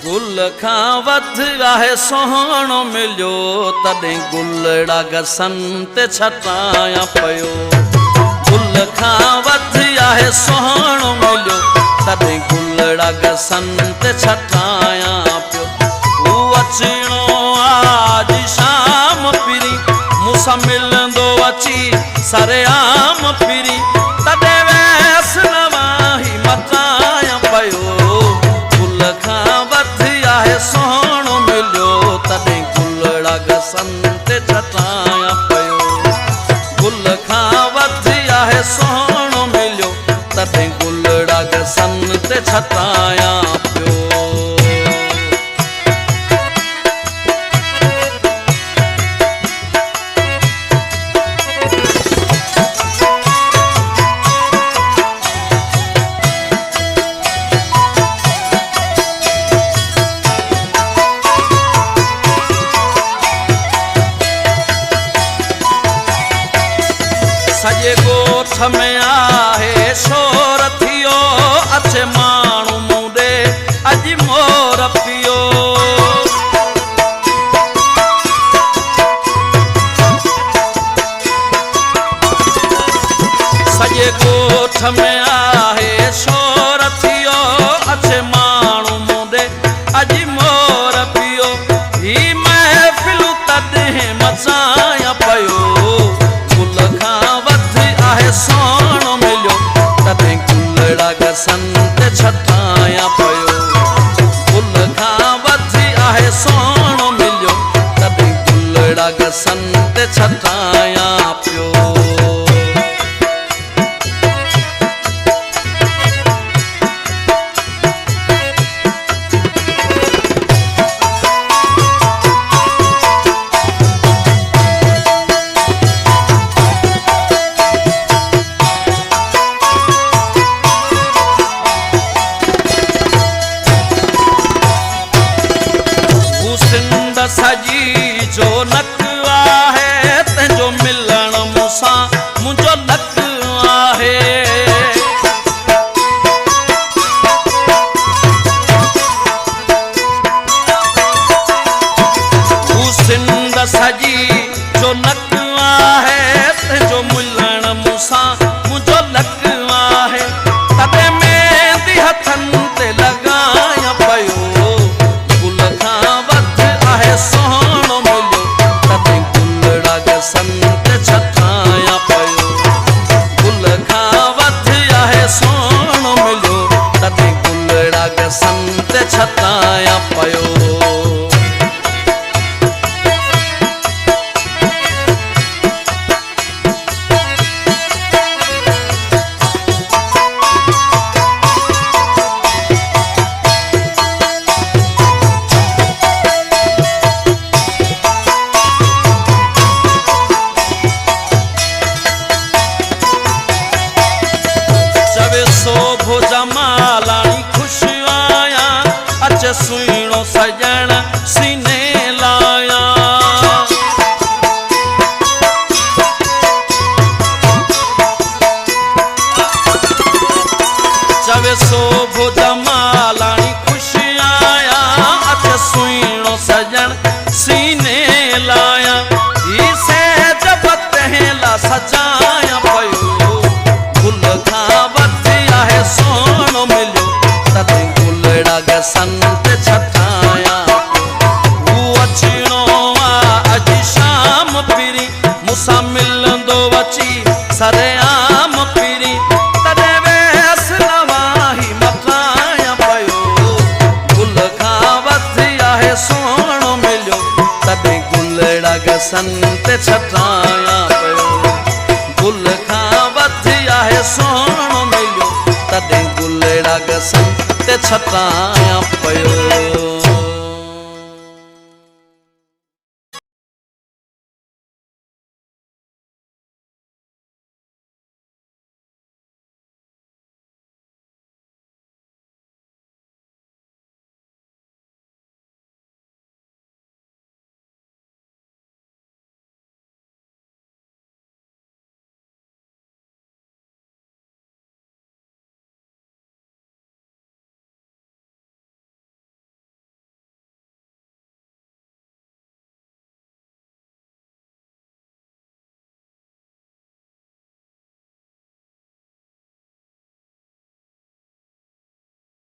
गुल खां वधि आहे सोहणो मिलियो तॾहिं गुलड़ा गसन ते छटायां पियो। गुल खां वधि आहे सोहणो मिलियो तॾहिं गुलड़ा गसन ते छटायां पियो। हू अचिणो आज शाम पिरी मूंसां मिलंदो अची सरेआम पिरी तॾहिं वैस नवाही मचायां पियो। गुल खां वधि आहे सोहणो मिलियो तॾहिं गुलड़ा गसन ते छटायां पियो। गुल खां वधि आहे सोहणो मिलियो तॾहिं गुलड़ा गसन ते छटायां पियो। सॼे ॻोठ में आहे शोर थियो अचे माण्हू मूं ॾे अॼु मोर पियो। सॼे ॻोठ में आहे शोर थियो अचे माण्हू मूं ॾे अॼु मोर पियो। ही महफ़िलूं तॾहिं मचायां पियो। सोहणो मिलियो तॾहिं गुलड़ा गसन ते छटायां पियो। गुल खां वधि आहे सोहणो मिलियो तॾहिं गुलड़ा गसन ते छटायां पियो। सजी जो नक आहे तंहिंजो मिलण मूंसां मुंहिंजो लक आहे। हू सिंध सजी जो नक आहे तंहिंजो मिलण मूंसां मुंहिंजो लक आहे। तॾहिं मेहंदी हथनि ते लॻायां पियो। सोहणो मिलियो तॾहिं गुलड़ा गसन ते छटायां पियो। गुल खां वधि आहे सोहणो मिलियो तॾहिं गुलड़ा गसन ते छटायां पियो। शोभो जमालाणी ख़ुशि आहियां अचे सुहिणो सजण सीने लायां। चवे शोभो जमालाणी ख़ुशि आहियां अचे सुहिणो सजण सीने लायां। ही सहज बतहेला सजायां पियो। गुल खां वधि आहे सोहणो मिलियो तॾहिं गुलड़ा गसन ते छटायां। हू अचिणो आहे अॼु शाम पिरी मूंसां मिलंदो अची सरेआम पिरी तॾहिं वैस नवाही मचायां पियो। गुल खां वधि आहे सोहणो मिलियो तॾहिं गुलड़ा गसन ते छटायां पियो। गुल खां वधि आहे सोहणो मिलियो तॾहिं गुलड़ा गसन ते छटायां पियो।